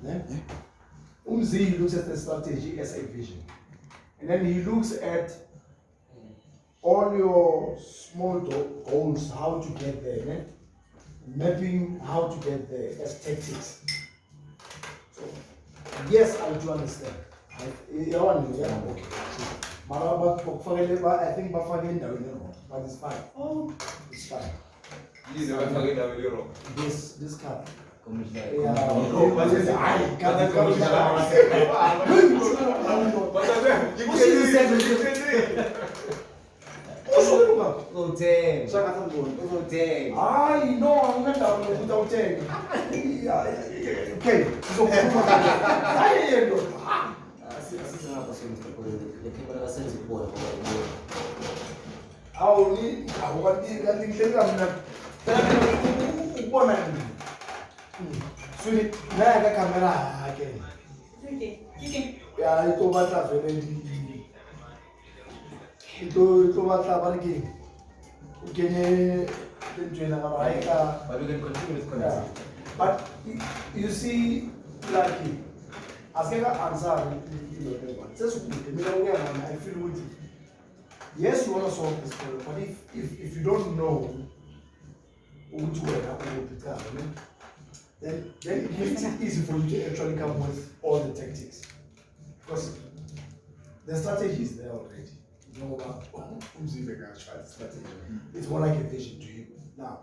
Yeah? He looks at the strategy as a vision. And then he looks at all your small goals, how to get there. Yeah? Mapping how to get there as tactics. So, yes, I do understand. I think but it's fine. Oh, it's fine. This card. I know I'm not down without 10. Okay, so but we can continue with conversation. But you see, like, as I answer, I feel with it. Yes, you want to solve this problem, but if you don't know which way then it makes it easy for you to actually come with all the tactics. Because the strategy is there already. You know about strategy. It's more like a vision to you. Now,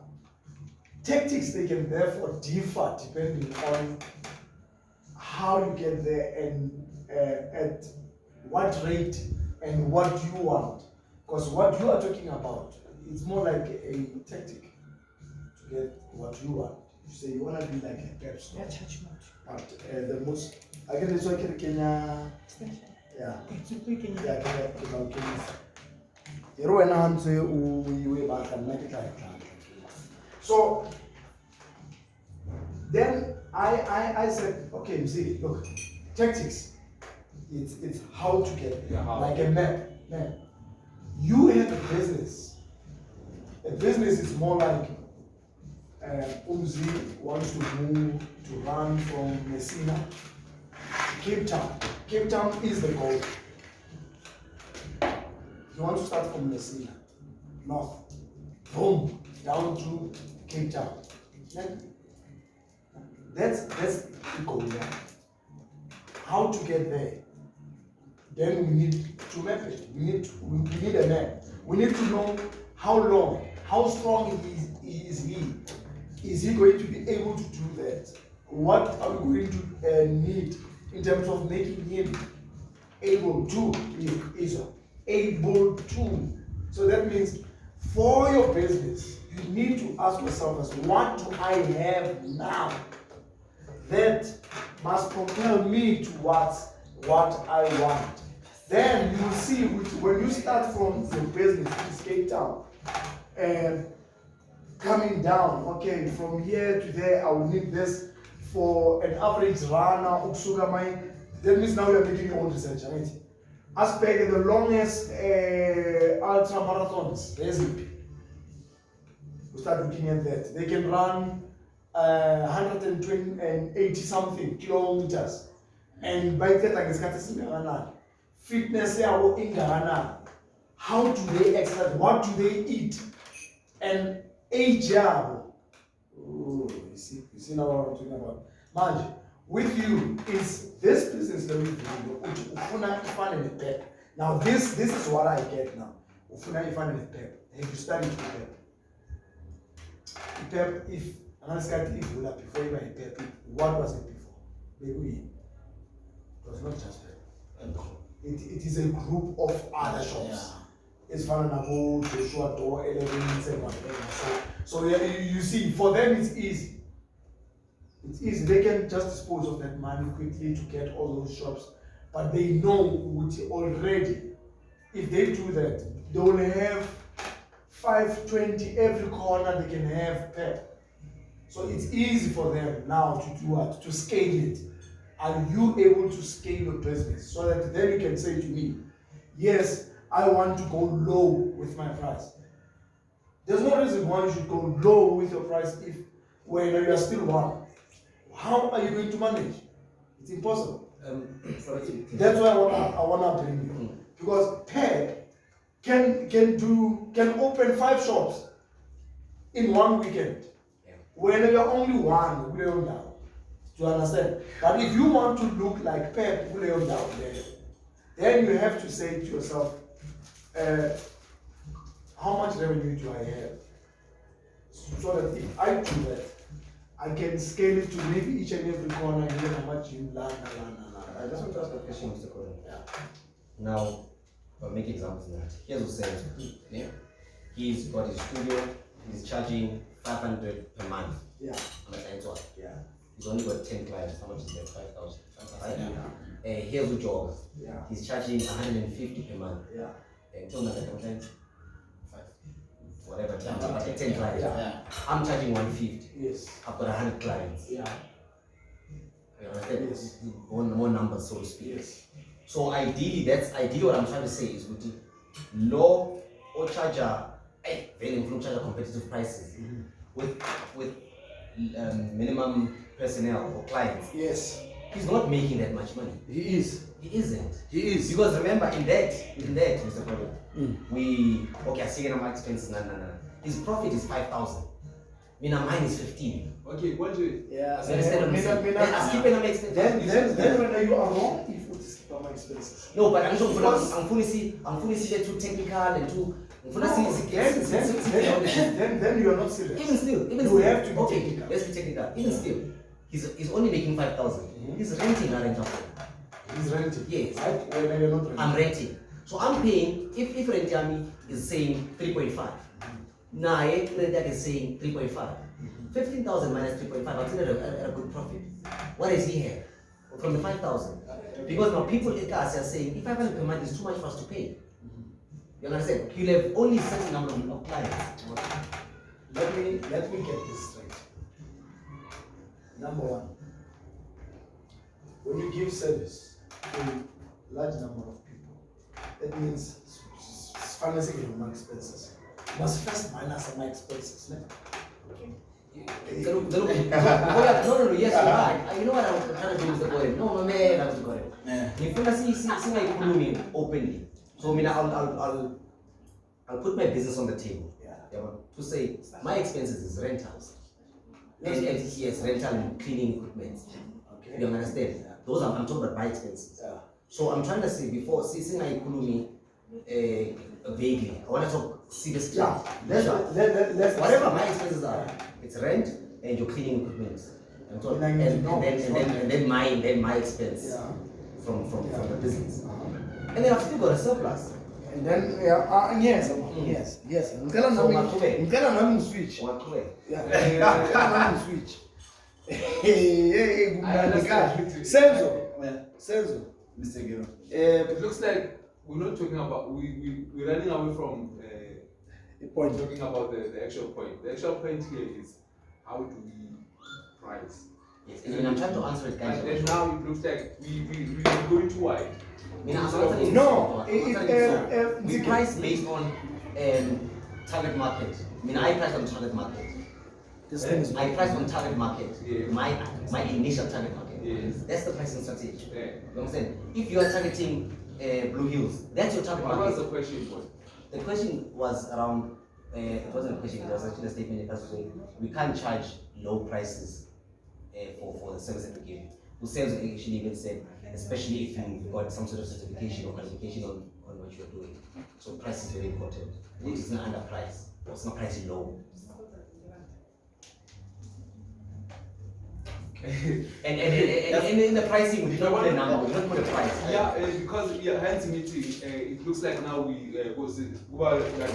tactics, they can therefore differ depending on how you get there and at what rate and what you want. Because what you are talking about, it's more like a tactic to get what you want. You say you want to be like a pep store. But the most, I get this like Kenya. Yeah. So then I said, okay, see, look, tactics, it's how to get there, like a map. You have a business. A business is more like Umzi wants to move to run from Messina to Cape Town. Cape Town is the goal. You want to start from Messina, north, boom, down to Cape Town. That's the goal. How to get there? Then we need to map it. We need a map. We need to know how long, how strong is he? Is he going to be able to do that? What are we going to need in terms of making him able to? Is able to. So that means for your business, you need to ask yourself as, what do I have now that must propel me towards what I want? Then you will see when you start from your business in Cape Town and coming down, okay, from here to there, I will need this for an average runner, that means now you're making your own research, right? Aspect the longest ultra marathons, basically. We start looking at that. They can run 180 something kilometers. And by that, I guess, fitness, how do they exercise? What do they eat? And age. Oh, you see now what I'm talking about. Manje, with you is this business that we do. Now this is what I get now. Have you studied PEP? If before you buy PEP, what was it before? Maybe it was not just PEP. It is a group of other shops. Yeah. It's Fananabo, Joshua Door, 11, and whatever. So you see, for them it's easy. It's easy. They can just dispose of that money quickly to get all those shops. But they know already, if they do that, they will have 520 every corner. They can have PEP. So it's easy for them now to do what? To scale it. Are you able to scale your business so that then you can say to me, yes, I want to go low with my price. There's no reason why you should go low with your price if when you are still one. How are you going to manage? It's impossible. That's why I wanna bring you. Because Ted can open 5 shops in one weekend. Yeah. When you're only one, we don't know. Do you understand? But if you want to look like Pep, we don't know there. Then you have to say to yourself, how much revenue do I have? So that if I do that, I can scale it to maybe each and every corner and then how much you learn. I just want to ask a question, Mr. Cohen. Yeah. Now, I'll make examples now. Here's what says, yeah. He's got his studio, he's charging 500 per month. Yeah. On a client's work. Yeah. He's only got 10 clients. How much is that? 5,000. Right? Yeah. Here's a job. Yeah. He's charging 150 per month. Yeah. And tell me that clients? 5. Whatever. Yeah. 10 clients. Yeah. I'm charging 150. Yes. I've got 100 clients. Yeah. You understand? Yes. More numbers, so to speak. Yes. So ideally, that's ideally what I'm trying to say is with the low or charger, very influential charger competitive prices with minimum personnel or clients. Yes. He's not making that much money. He is. He isn't. He is. Because remember, in that, Mr. President, I see my expenses, no. His profit is 5,000. Mine is 15. Okay, what do you? Yeah. Then when you are wrong, if you skip my expenses. No, but I'm fully see that too technical and too. Then you are not serious. Even still, you have to be technical. Let's be technical. Even still, he's only making 5,000. He's renting a rental. He's renting. Yes. When you're not renting. I'm renting. So I'm paying. If Rentiami is saying 3.5, now Rentiak is saying 3.5. 15,000 minus 3.5, I'm still at a good profit. What does he have from the 5,000? Because now people at us are saying, if 500 per month is too much for us to pay. You understand? You'll have only a certain number of clients. Let me get this straight. Number one, when you give service to a large number of people, that means financing your my expenses. You must first minus my expenses. No? Yes, you're right. You know what I'm trying to do with the Korean? No, man, I was the Korean. If you see my economy openly, so I'll put my business on the table. Yeah. To say my expenses is rentals. And yes, rental and cleaning equipment. Okay. You understand? Yeah. Those I'm talking about my expenses. Yeah. So I'm trying to say before see my economy vaguely. I want to talk seriously. Yeah. Let's whatever my expenses are, it's rent and your cleaning equipment. And then my expense from the business. And then I've still got a surplus. And then yes. I'm telling switch. Switch. Hey, Senzo. Mr. Gero. It looks like we're not talking about we're running away from the point. Talking about the actual point. The actual point here is how do we price? Yes, and I'm trying to answer it guys. And now it looks like we're going too wide. No, we price based on target market. I price on target market. I price on target market. Yeah. My initial target market. Yes. That's the pricing strategy. Yeah. You know what I'm saying? If you are targeting Blue Hills, that's your target market. What was the question for? The question was around. It wasn't a question. It was actually a statement. We can't charge low prices for the service that we give. Who sales actually even said, especially if you've got some sort of certification or qualification on what you're doing. So price is very important. It is not underpriced, or it's not priced low. and in the pricing, we don't put a number, we don't put a price. Yeah, because hence meeting, it looks like now we was it well we're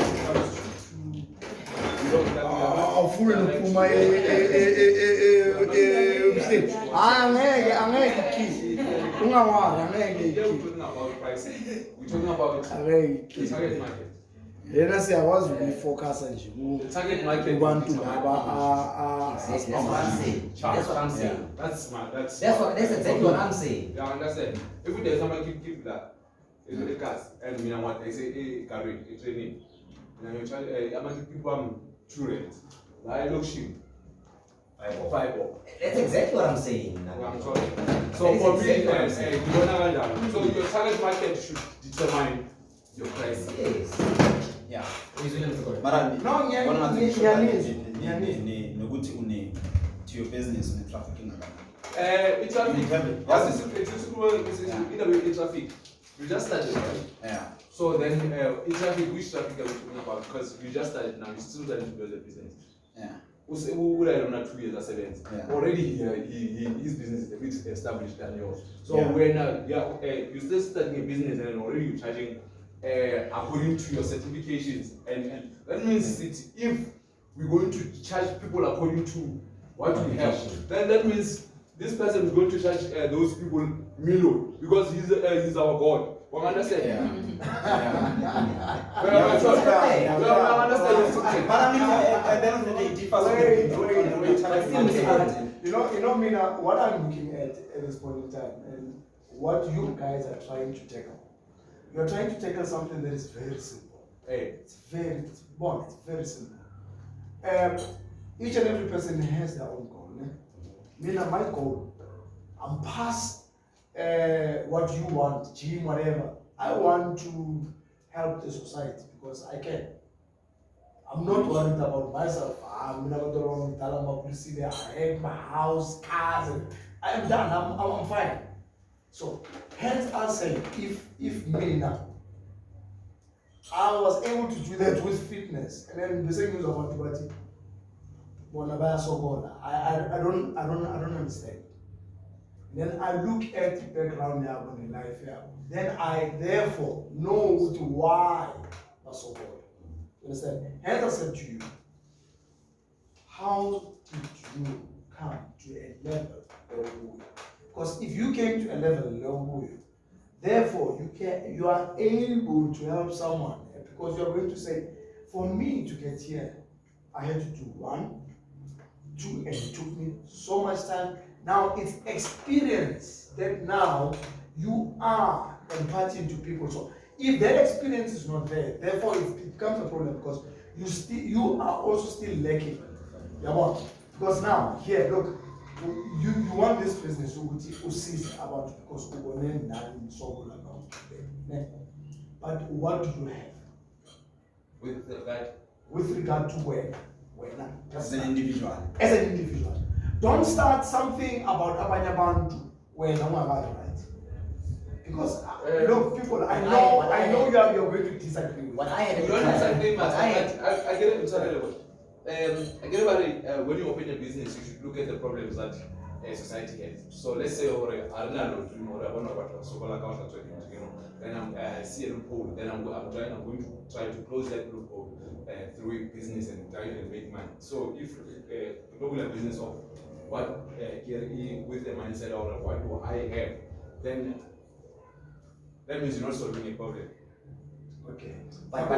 talking about target market. Then I say I was really focused the target market. Want to that's what I'm saying. That's what I'm saying. Yeah, that's smart. That's exactly what I'm saying. Yeah, understand. If there's somebody keep that, it's the cars, and I want they say, hey, carry a training. And you charge, I'm going to people to rent. I look cheap. 5 That's exactly what I'm saying. I'm sorry. So That for is me, exactly what I'm saying. so your target market should determine your price. Yes. Yeah. No, nokuthi une to your business une trafficking It's traffic. Either way, it's traffic. You just started, right? yeah. So then, traffic, which traffic are we talking about? Because you just started now, you still starting to build a business. Yeah. Who I don't know 2 years as events. Yeah. Already his business is a bit established than yours. So Yeah. when you still starting a business and already you're charging according to your certifications, and that means if we're going to charge people according to what we have, then that means this person is going to charge those people million because he's our God. We understand? Yeah. We understand. But I mean, at the end of the day, it differs on the way You know, Mina, what I'm looking at this point in time, and what you guys are trying to tackle. You're trying to tackle something that is very simple. It's very simple. Each and every person has their own goal. Mina, my goal, I'm past what you want, gym, whatever. I want to help the society because I can. I'm not worried about myself. I'm not going to I have my house, cars, and I am done. I'm fine. So, hence I say, if me now, I was able to do that with fitness, and then the same news about Tibati, I don't understand. Then I look at the background here on the life here. Then I therefore know why that's so good. You understand? Hence I said to you, how did you come to a level level? Because if you came to a level level, therefore you are able to help someone because you are going to say, for me to get here, I had to do 1, 2, and it took me so much time. Now it's experience that now you are imparting to people. So if that experience is not there, therefore it becomes a problem because you are also still lacking. Because now here, look, you want this business who sees about because but what do you have? With regard to where? as an individual. As an individual. Don't start something about Abanyabantu when I'm right. Because look, people, I know you're going to disagree with what I had. You don't disagree, but I get it. I get about it. When you open a business, you should look at the problems that society has. So let's say, then I see a loophole. Then I'm going to try to close that loophole through business and try and make money. So if a business of what with the mindset of what do I have, then that means you're not solving a problem. Okay. But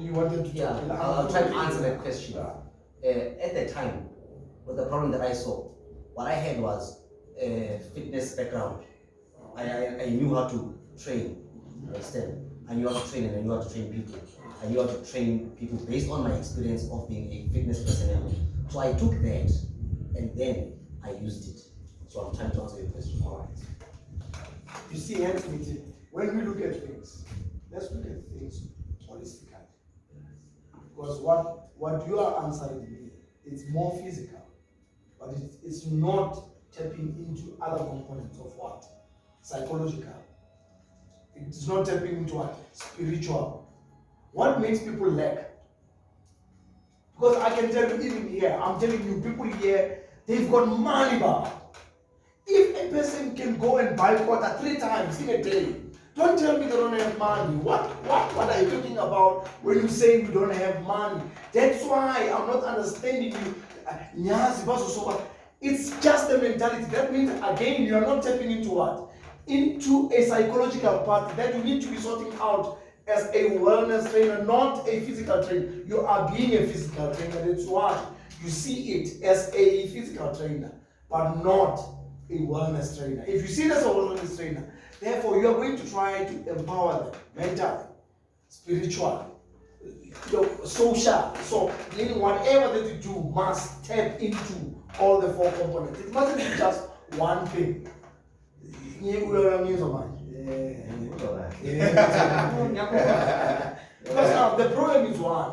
you wanted to I'll try to answer that question. At the time, with the problem that I saw, what I had was a fitness background. I knew how to train, understand? I knew how to train and I knew how to train people. I knew how to train people based on my experience of being a fitness personnel. So I took that and then I used it. So I'm trying to answer your question. All right. You see, hence when we look at things, let's look at things holistically. Because what you are answering me, it's more physical, but it's not tapping into other components of what? Psychological. It's not tapping into what? Spiritual. What makes people lack? Because I can tell you, even here, I'm telling you, people here, they've got money, Baba. If a person can go and buy water 3 times in a day, don't tell me they don't have money. What are you talking about when you say we don't have money? That's why I'm not understanding you. It's just a mentality. That means, again, you are not tapping into what? Into a psychological part that you need to be sorting out as a wellness trainer, not a physical trainer. You are being a physical trainer. That's why you see it as a physical trainer, but not a wellness trainer. If you see it as a wellness trainer, therefore you are going to try to empower them mentally, spiritually, social. So meaning whatever that you do must tap into all the 4 components. It mustn't be just one thing. Because now the problem is one.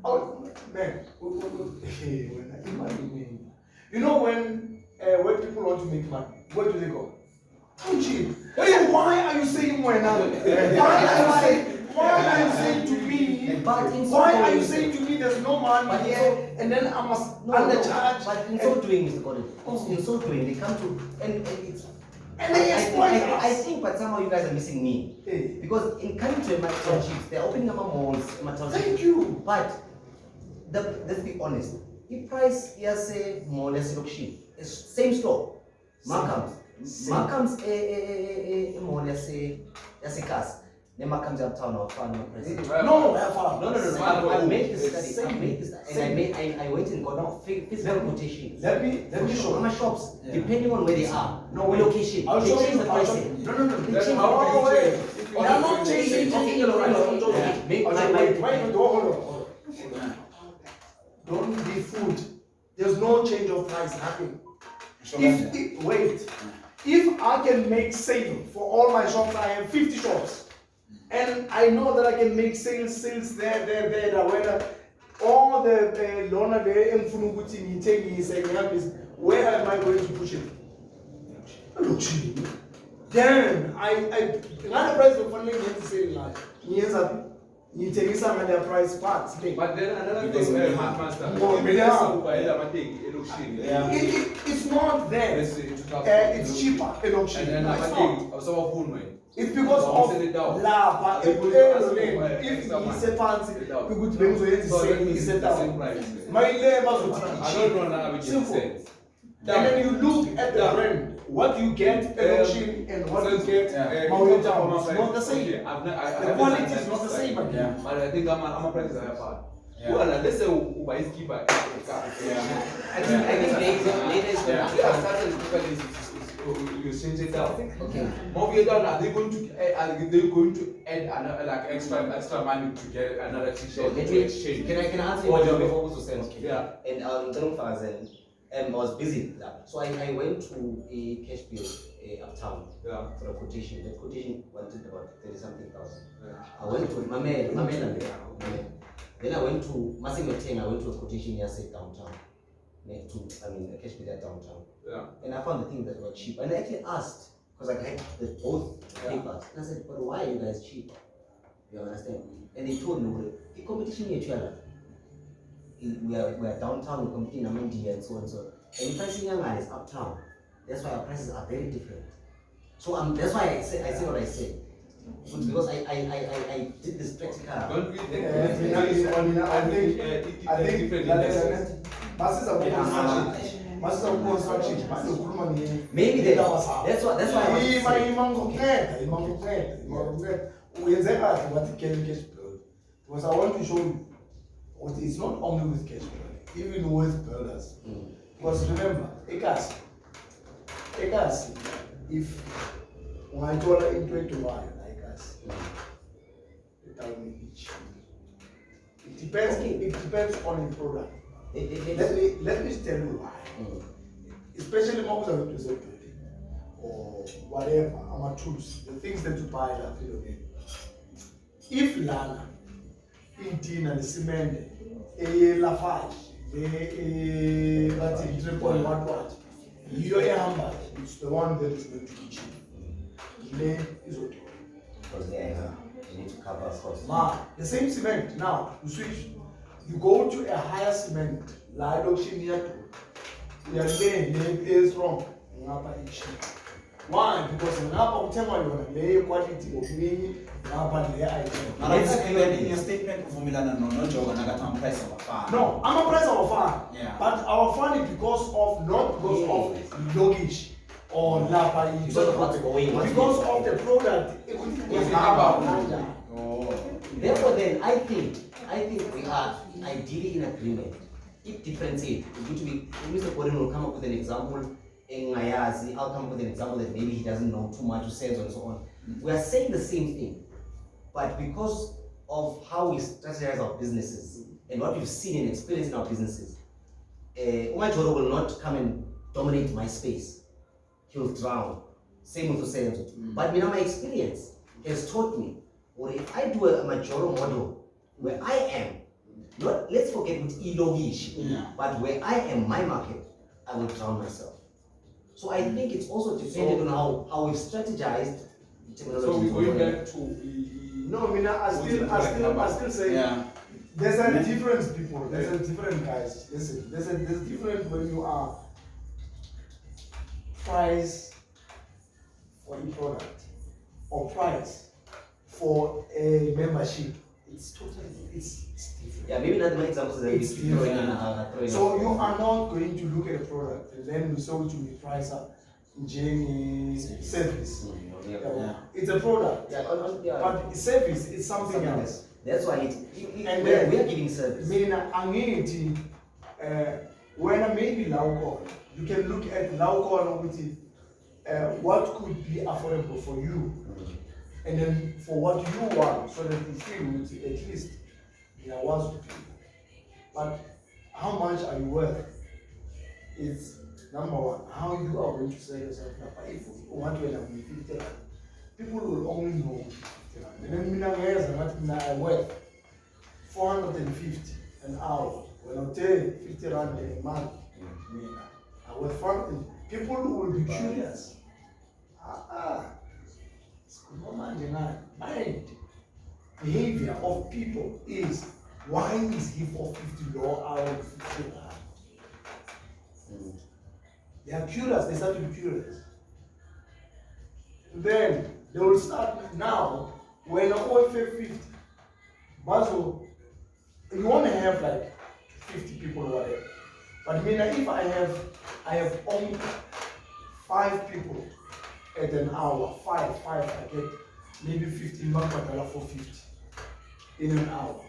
Oh man, you know when people want to make money, where do they go? Township. So why are you saying when? Why are you saying to me? Why are you saying to me there's no money here and then I must undercharge? But in so doing, Mr. Gordon, in so doing, they come to and it's. And they exploit us. I think, but somehow you guys are missing me. Hey. Because in coming to a township, they're opening up malls, Thank you. But let's be honest. The price is more or less location. It's same store. Markham's more or less a cast. Then Markham's uptown or far no price. No. I made this study. I went and got now physical quotation. Let me show you. My shops, depending on where they are, location. I'll show you the pricing. No. They change Oh, the wait. pricing. We are not changing. Hold on. Don't be fooled. There's no change of price happening. If I can make sale for all my shops, I have 50 shops. And I know that I can make sales there, whether all the loan there and Funuguti taking is where am I going to push it? Then another price of funding is saying like you take some of their price parts. But then another thing, Master, it's not there. It's cheaper in auction. It's because of lava. If it's a fancy, we could be the same price. My labor is simple. And then you look at the brand, what you get at auction and what you get Mauritius, it's not the same. The quality is not the same. But I think I'm a price I have had. Well, let's say who buys keeper. I think later you change it down. Okay. Moving it down, are they going to add another like extra money to get another t-shirt to exchange? Can I answer your question before we send? Yeah. And I was busy with that. So I went to a cash bill uptown for a quotation. The quotation wanted about 30-something thousand. I went to Mamela. Then I went to Massimateng. I went to a quotation here, say downtown. A cash bill at downtown. Yeah. And I found the things that were cheap. And I actually asked, because I had both papers. And I said, but why are you guys cheap? You understand? And they told me, the competition here, we are downtown, we're competing in India and so on and so on. And the pricing is uptown. That's why our prices are very different. So that's why I say what I say. Because I did this practical. Don't we think I think maybe that's why because I want to show you it's not only with cash flow, even with builders. Because remember, Ekas, if when I told her into it to buy Ekas, without me each. It depends on the product. Let me tell you why. Especially most of it or whatever, our tools, the things that you buy that if Lana, Intina, the cement, Lafarge, that's in triple what, your hammer is the one that is going to be cheap. Delay is okay. Because you need to cover costs. The same cement, now you switch. You go to a higher cement, like Oceania, you are saying is wrong. Why? Because when I tell you the quality of me, in your statement, no, I'm a price of a fan. Yeah. But our fan is because of not because of luggage or lapa, Because of what's going on. because of the product. Therefore, then I think we are ideally in agreement. If differentiate, Mr. Gordon will come up with an example. I'll come up with an example that maybe he doesn't know too much, who says and so on. We are saying the same thing, but because of how we strategize our businesses and what we've seen and experienced in our businesses, Umajoro will not come and dominate my space. He'll drown. Same with Usenzo. But my experience has taught me, or if I do a Majoro model where I am, not let's forget with Ilogish, but where I am, my market, I will drown myself. So I think it's also dependent on how we've strategized. So we're going back to no, I still say there's a difference, people. There's a different, guys. Listen, there's different when you are price for a product or price for a membership. It's totally it's different. Yeah, maybe not the examples that It's we throwing in. So you are not going to look at a product and then we sell it to the price up in service. It's a product. But service is something else. That's why we are giving service. Meaning amenity when I maybe Laucon, you can look at Laucon with it, what could be affordable for you. And then for what you want, so that you feel with it, at least there was people. But how much are you worth? It's number one, how you are going to sell yourself. If you want to end up with 50, people will only know 50. And then I worth 450 an hour. When I tell 50 rand a month, I worth 450. People will be curious. My behavior of people is, why is he for 50 low hour 50 rand? They are curious, they start to be curious. Then they will start now, when I owe 50, but you want to have like 50 people or whatever. But if I have only 5 people at an hour, five, I get maybe 15 months for 50 in an hour.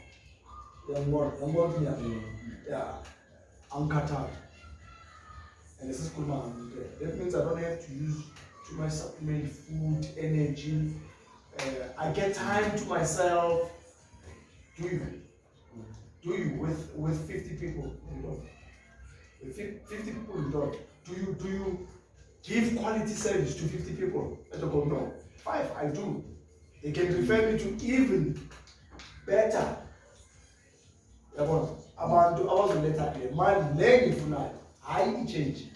I'm cut out. And this is good, man. That means I don't have to use too much supplement, food, energy. I get time to myself. Do you with 50 people? You don't. With 50 people, you don't. Do you give quality service to 50 people? I don't go, no. 5, I do. They can refer me to even better. About 2 hours later, my leg is not. I change.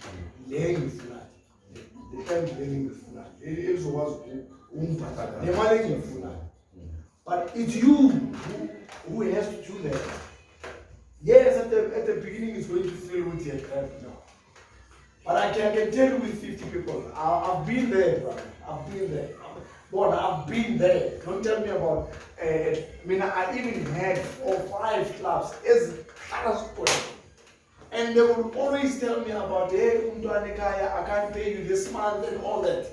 Leg is not. The time learning is not. It is was the money is not. But it's you who has to do that. Yes, at the beginning it's going to feel with your crap now. But I can tell you with 50 people, I've been there, brother. I've been there. I've been there. Don't tell me about, I even had 4 or 5 clubs as Karasport. And they will always tell me about, hey, I can't pay you this month and all that.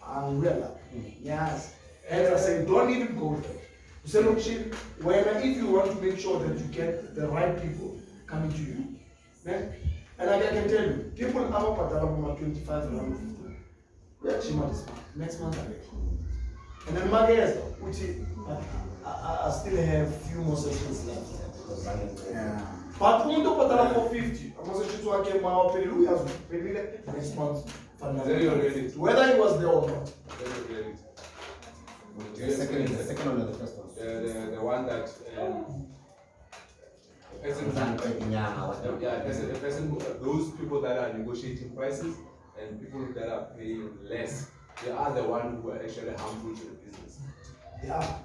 I'm real. Yes. As I say, don't even go there. You say, look, if you want to make sure that you get the right people coming to you, then, and I can tell you, people have a pattern 25 and 50. We actually want this month. Next month, and then my guys, I still have few more sessions left. But when you put for 50, I'm going to shoot one game now, next month. Whether it was there or not. The second one or the first one? The one that those people that are negotiating prices and people that are paying less, they are the ones who are actually harmful to the business. Yeah.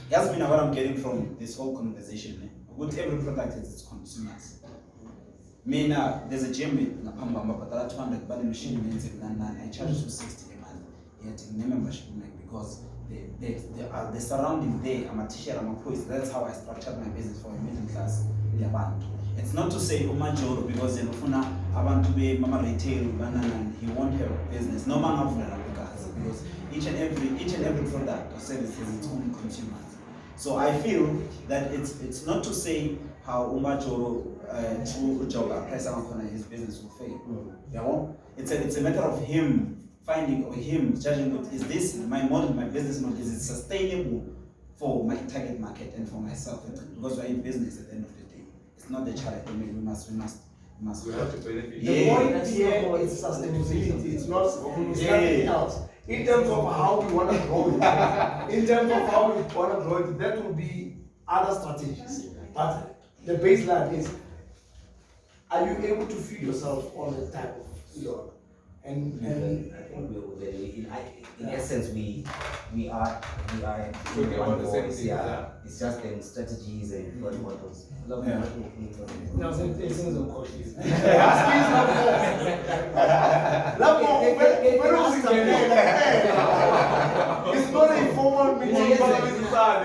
That's been what I'm getting from this whole conversation. With every product has its consumers. There's a gym in Pambamba, but that 200 but the machine means I charge you 60 a month. Yet in membership because the surrounding there, I'm a teacher, I'm a post. That's how I structured my business for a middle class band. It's not to say Umajoro because abantu be mama retail banana he won't have a business. No man of because each and every product or service has its own consumers. So I feel that it's not to say how Umajoro through Joga price his business will fail. It's a matter of him finding or him judging that is this my model, my business model, is it sustainable for my target market and for myself? Because we're in business at the end of the day. It's not the charity. I mean, we must. We have to benefit. The point here is sustainability. It's not nothing else. In terms of how we want to grow it, that will be other strategies. But the baseline is: are you able to feed yourself on the type of food? And I think in essence we are Talking about the same voice, thing, yeah. It's just the strategies and what models. no, things on coaches. It's not a formal meeting, but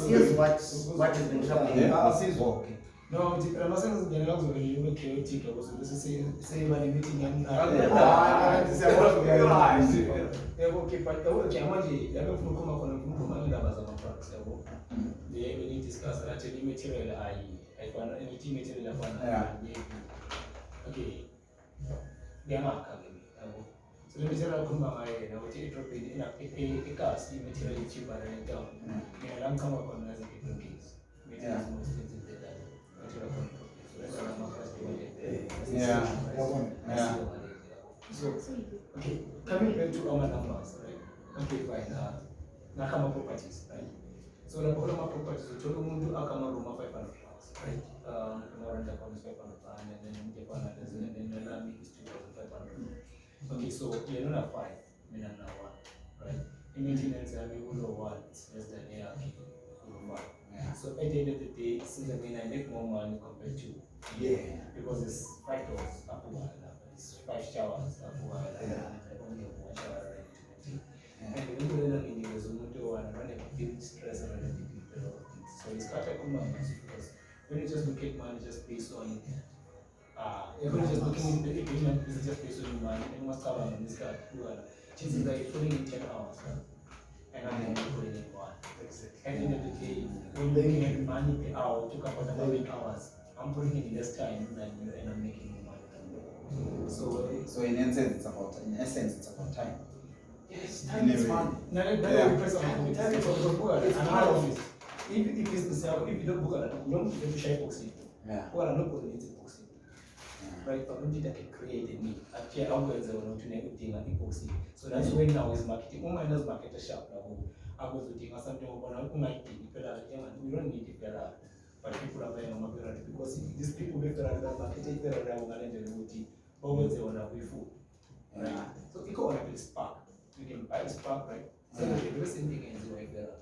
here's what has been happening. Okay. no, I'm saying the logs of the chaotic. I was say by meeting and okay, but the word Kamaji, the people come up on the practice. They will discuss that any material I found any material I found. Okay. They are not coming. So let me tell you, I will take a cast material cheaper than down. I am come up on as a different case. Material is more expensive than that. So, okay, coming back to our numbers, right? Okay, fine. Nakama properties, right? So the Nakama properties, we told them to Akama Roma 500 pounds, right? Rent account is 500 pounds, and then Japan and then the Lamy is 2,500. Okay, so you're not a 5, you're not a 1, right? In maintenance, I mean, we know 1, it's less than ARP. So at the end of the day, since I make more money compared to because it's 5 doors up it's 5 showers up I only have 1 shower and the is run a big stress and a big things. So it's quite a common because when you just look at money just based on everybody just looking at the equipment is just based on money and what's covered on this guy chances that you're putting in 10 hours and I'm only putting in 1. At the end of the day, when you're looking at money per hour, took about 11 hours, I'm putting in less time than you and I'm making more money. So in essence, it's about time. Yes, time is money. Now let me press on time is another office. If it's the same, if you don't book a you don't get to share boxing. Well, I'm not going to boxing. Right, but when did I create a need? Actually, I'm going to negative and boxing. So that's when now is marketing. When I market a shop now. I was looking at something about we don't need it, but people are buying on because these people make the marketing and always they want to be full. Right? So you go on a spark. You can buy a spark, right? So the very same thing is like that.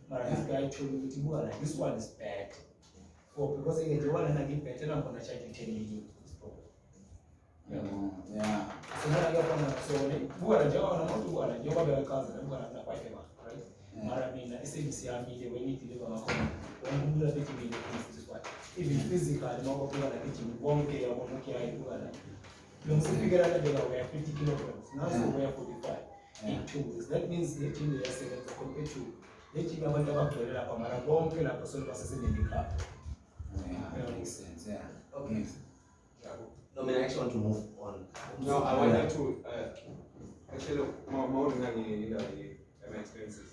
But this guy told me this one is bad. Oh, because I get the one and I get better, I'm gonna charge you 10 million. So now I got so who are the job and who are the job of the cousin, I'm gonna have right? Maramina, SABC media, we need to live on a common. When you are taking the things is what even physical, the more people are getting 1K or 1K, you must figure out that they are 50 kilograms. Now we are 45 in 2 weeks. That means the team they are saying compared to the team about the back to the Pamara bomb, kill a person processing in the car. Makes sense, Okay. No, I mean, I actually want to move on. No, I wanted to actually more than any expenses.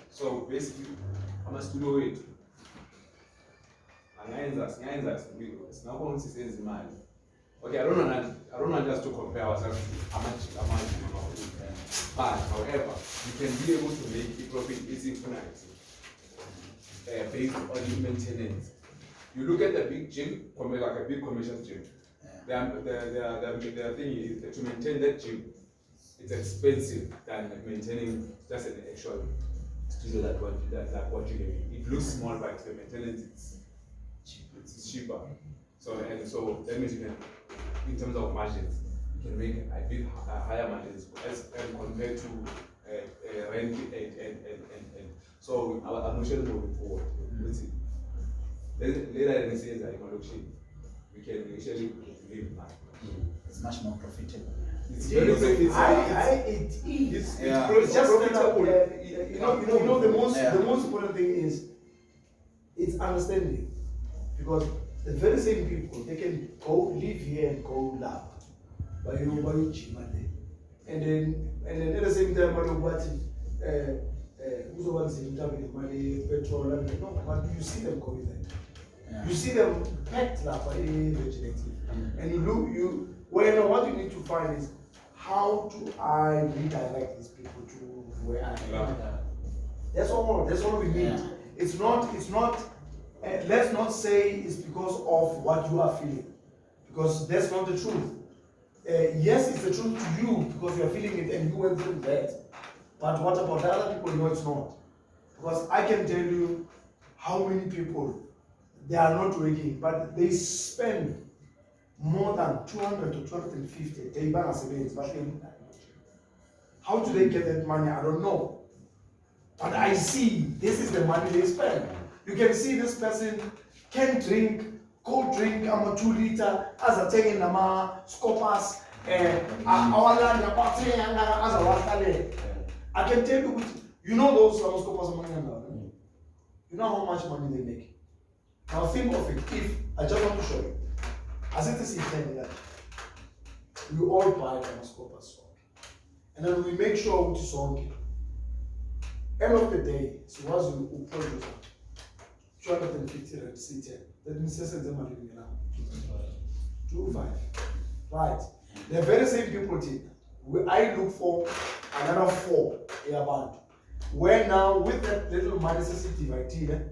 So basically, I must know it. And it's not going to say money. Okay, I don't want just to compare ourselves to how much but however, you can be able to make a profit easy tonight based on the maintenance. You look at the big gym, like a big commercial gym. The thing is to maintain that gym. It's expensive than maintaining just an actual studio like what you have. It looks small, but the maintenance it's cheaper. So that means you can, in terms of margins, you can make a bit higher margins as compared to rent and so I'm not sure moving forward. Later in the season, we can actually live now. It's much more profitable. It's very profitable. It's just profitable. The most important thing is it's understanding. Because the very same people, they can go live here and go lab. But you buy cheap money. And then at the same time, what who's over the money, petrol, and no, but you see them going there. Yeah. You see them packed lab by vegetative. And what you need to find is how do I redirect these people to where I am. That's all we need. Yeah. It's not let's not say it's because of what you are feeling, because that's not the truth. Yes, it's the truth to you because you are feeling it and you went through that. But what about the other people? No, it's not. Because I can tell you how many people, they are not working, but they spend more than 200 to 250. They buy savings, but how do they get that money? I don't know. But I see this is the money they spend. You can see this person can drink cold drink, I'm a 2 liter, as a taking nama, scopas, our land, I can tell you, you know those scopas, you know how much money they make. Now think of it, if I just want to show you, as it is intended, we all buy scopas, and then we make sure it's okay. End of the day, so once you produce 250 rand CTN, that means send them money now. 2.5. Right. The very same people did. I look for another 4 about. Where now with that little money sensitive idea,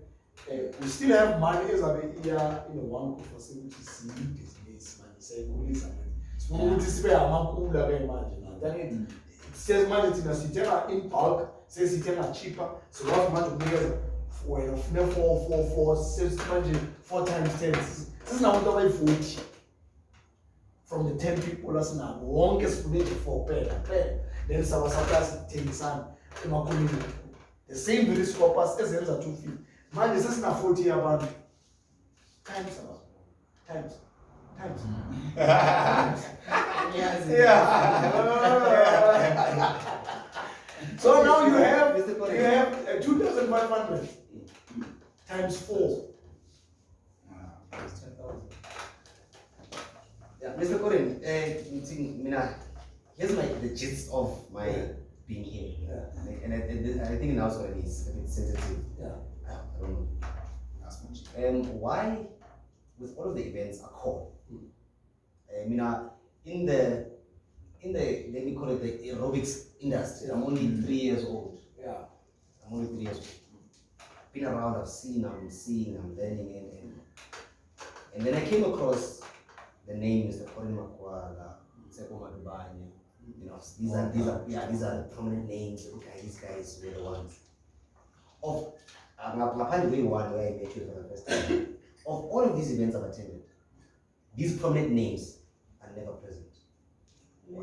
we still have money as a year in the one facility business money. Say so we spare amakula imagine. Then it says money in bulk, says it's cheaper, so what money because when four 4 times 10. This is now what 40. From the 10 people, that's now longest for 4 pair. Then some suppliers take some the same very scopers as the 2 feet. Man, this is now 40 about times. So now you have 2,500 times 4. Yeah, Mr. Corin, here's the gist of my being here. Yeah. And I think now already is a bit sensitive. Yeah. I don't know. Why, with all of the events are called, in the let me call it the aerobics industry, I'm only 3 years old. Yeah. I'm only 3 years old. Been around, I'm seeing, I'm learning, and then I came across the name Mr. Corin Makwala, Tseko Madubanya. These are the prominent names. Okay, these guys were the ones. Of apparently one where I met you for the first time. Of all of these events I've attended, these prominent names are never present. You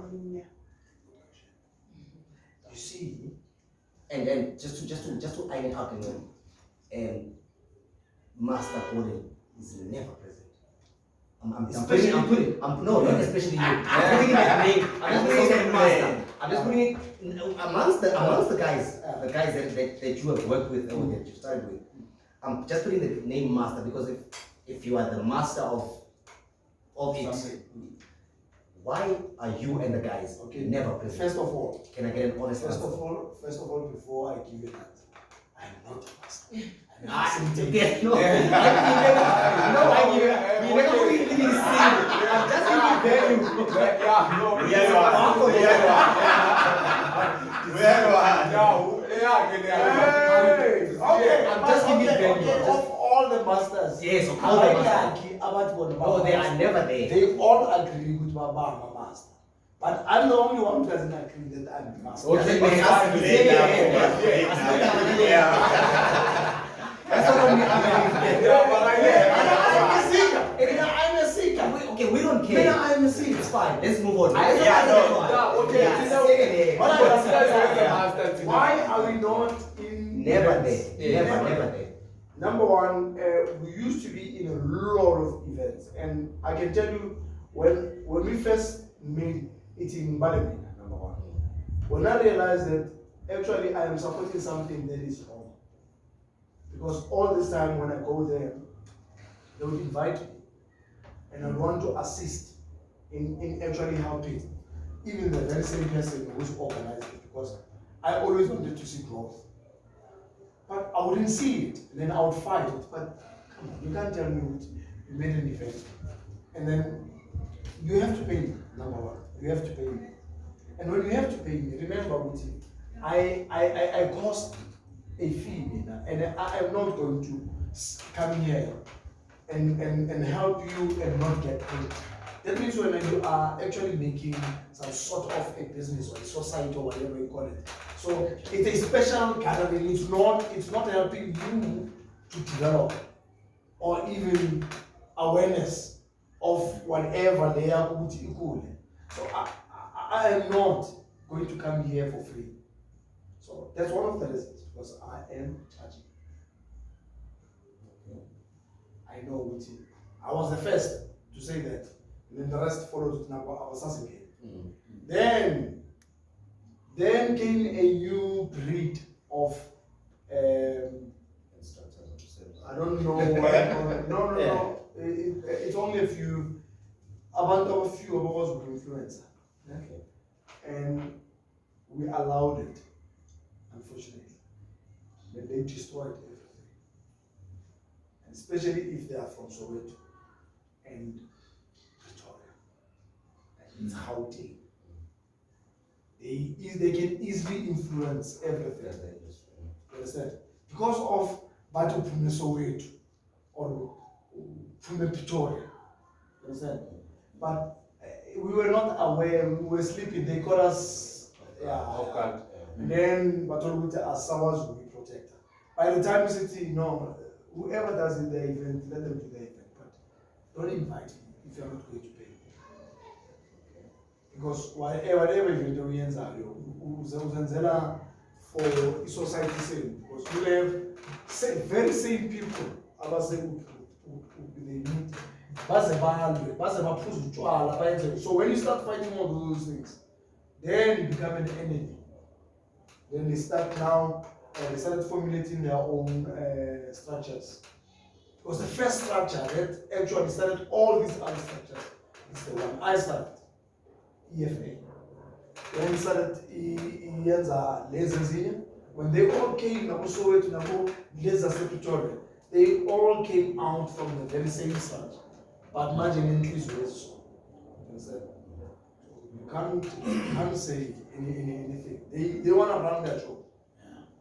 see, and then just to iron it out again, Master Corin is never present. Not especially you. I'm putting that name. I'm just putting that master. I'm just putting it amongst the guys that you have worked with or that you started with. I'm just putting the name master because if you are the master of it, why are you and the guys never present? First of all, can I get an honest answer? First of all, before I give you that, I'm not a master. I never really seen it. I'm just giving value. Okay, I'm just giving value. Of all the masters. Yes, of all the masters. No, they are never there. They all agree with Baba, my master. But I'm the only one who doesn't agree that I'm the master. Okay, that's what I'm a seeker. Okay, we don't care. I'm a seeker. It's fine. Let's move on. Why are we not in? Never there. Never there. Number one, we used to be in a lot of events, and I can tell you when we first made it in Balemina, number one. When I realized that actually I am supporting something that is wrong. Because all this time when I go there, they would invite me, and I want to assist in actually helping even the very same person who's organized it, because I always wanted to see growth. But I wouldn't see it, and then I would fight it. But come on, you can't tell me you made an event, and then you have to pay me, number one. You have to pay me. And when you have to pay me, remember, Uti, I cost a fee, and I am not going to come here and help you and not get paid. That means when you are actually making some sort of a business or a society or whatever you call it. So it's a special gathering. It's not helping you to develop or even awareness of whatever they are put equal. So I am not going to come here for free. So that's one of the reasons, because I am charging. I know which I was the first to say that, and then the rest followed. Now I was asking again. Then came a new breed of I don't know what, no. It's only a few, about a few of us were influencer. Okay. And we allowed it, unfortunately. But they destroyed everything. And especially if they are from Soweto and Pretoria. And it's Gauteng. They can easily influence everything. You understand? Because of Batu Pume Soweto or Pume Pretoria. You understand? But we were not aware, we were sleeping, they caught us. And then Batoluta as Sawas will be protected. By the time we said, no, whoever does in the event, let them do the event. But don't invite me if you're not going to pay. Because whatever event we ends up, uzenzela for society same. Because we have very same people, they meet. So when you start fighting all those things, then you become an enemy. Then they start now, they started formulating their own structures. It was the first structure that actually started all these other structures. It's the one I started, EFA. Then started when they all came, they all came out from the very same structure. But margin increase was so. You can't say anything. They want to run their show.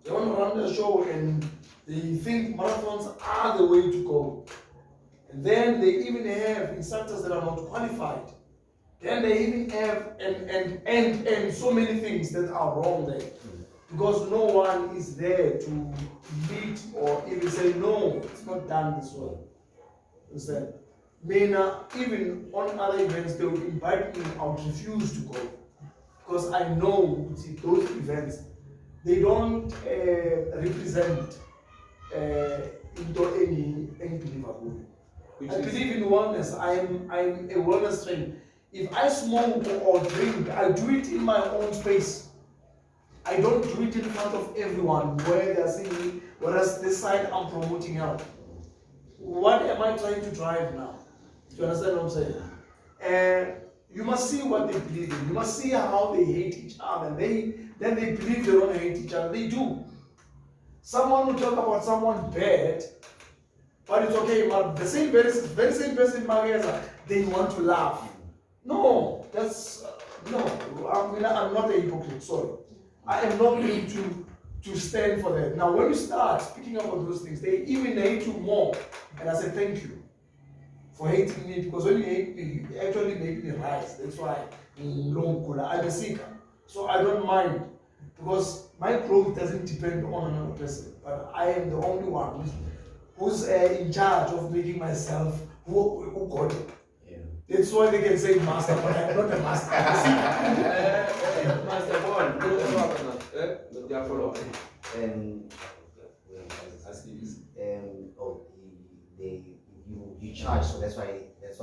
They want to run their show, and they think marathons are the way to go. And then they even have instructors that are not qualified. Then they even have and so many things that are wrong there. Because no one is there to lead or even say, no, it's not done this way. Understand? Even on other events, they would invite me, I would refuse to go. Because I know those events, they don't represent into any believer. I believe in wellness. I'm a wellness trainer. If I smoke or drink, I do it in my own space. I don't do it in front of everyone where they're seeing me, whereas this side I'm promoting health. What am I trying to drive now? Do you understand what I'm saying? You must see what they believe in. You must see how they hate each other. Then they believe they don't hate each other. They do. Someone will talk about someone bad, but it's okay. But the very same person, Mageza, they want to laugh. No, that's no. I'm not a hypocrite. Sorry, I am not going to stand for that. Now, when you start speaking about those things, they even hate you more. And I say thank you for hating me, because when you hate me, you actually make me rise. That's why I'm a seeker. So I don't mind, because my growth doesn't depend on another person. But I am the only one who's in charge of making myself who got it. Yeah. That's why they can say master, but I'm not a master. Master one. They are follow-up. You charge, so that's why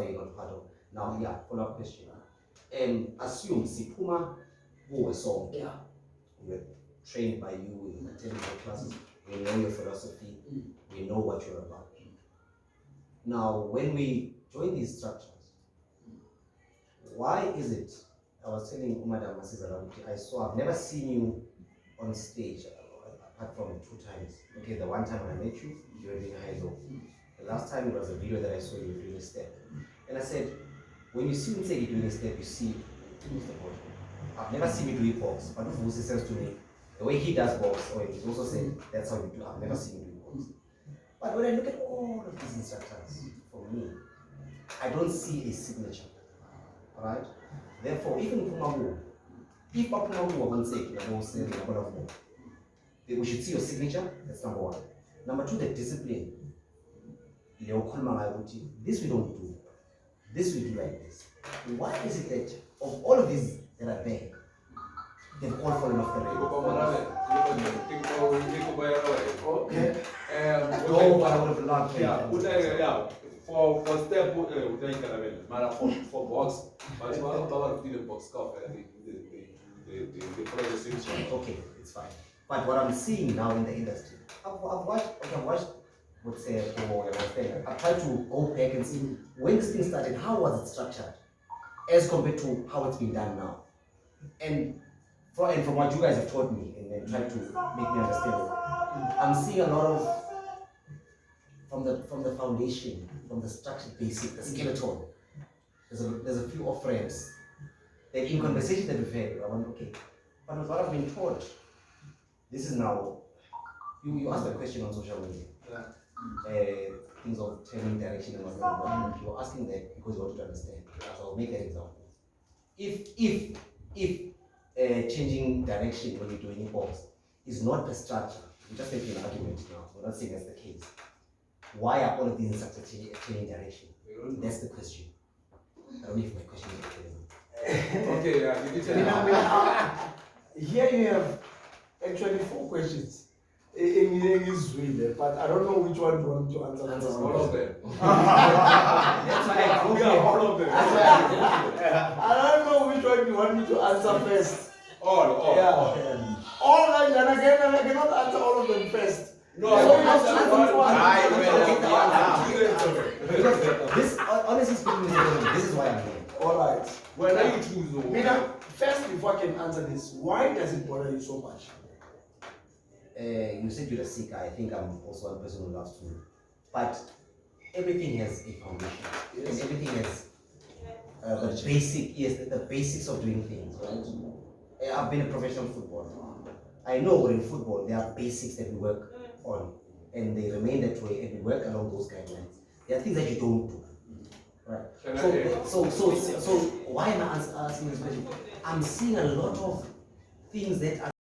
you're not part of. Now, yeah, follow-up question. Assume Sipuma who was song. Yeah. We were trained by you, we attended your classes, we know your philosophy, we know what you're about. Now, when we join these structures, why is it? I was telling Madam Masizala, I've never seen you on stage apart from 2 times. Okay, the one time when I met you, you were doing high low. The last time it was a video that I saw you doing a step. And I said, when you see me say doing a step, you see Mr. Bosch. I've never seen you do box, but if Wusi says to me, the way he does box, or he's also said that's how you do. I've never seen you do box. But when I look at all of these instructors, for me, I don't see a signature. Alright? Therefore, even Pumamu, if Pumamu won't say we should see your signature, that's number 1. Number 2, the discipline. This we don't do. This we do like this. Why is it that of all of these that are there, they've all fallen off the Okay. Oh, I would have loved Yeah. For step, for box, but the box cup, the process. Okay, it's fine. But what I'm seeing now in the industry, I've watched what's I've tried to go back and see when this thing started, how was it structured as compared to how it's been done now. And from what you guys have taught me and tried to make me understand it, I'm seeing a lot of from the foundation, from the structure basic, the skeleton. There's a few off-ramps that in conversation that we've had, I went, okay, but with what I've been taught, this is now, you asked a question on social media. Things of turning direction and whatnot. You're asking that because you want to understand. So I'll make that example. If changing direction when you're doing box is not the structure, we're just making an argument now. We're not saying that's the case. Why are all of these instructors changing direction? That's the question. I don't know if my question is clear. Okay, yeah, you can Here you have actually 4 questions. But I don't know which one you want to answer. all of them. That's why I go Yeah, all of them. I don't know which one you want me to answer first. All. Yeah. All right, and again, I cannot answer all of them first. No, So I you have to answer answer one. one. This, honestly speaking, this is why I'm here. All right. When are you choose though? Mina, first, before I can answer this, why does it bother you so much? You said you're a sick guy. I think I'm also one person who loves to. But everything has a foundation. Yes. And everything has the basics of doing things, right? I've been a professional footballer. I know in football there are basics that we work on, and they remain that way, and we work along those guidelines. There are things that you don't do, right? So why am I asking this question? I'm seeing a lot of things that are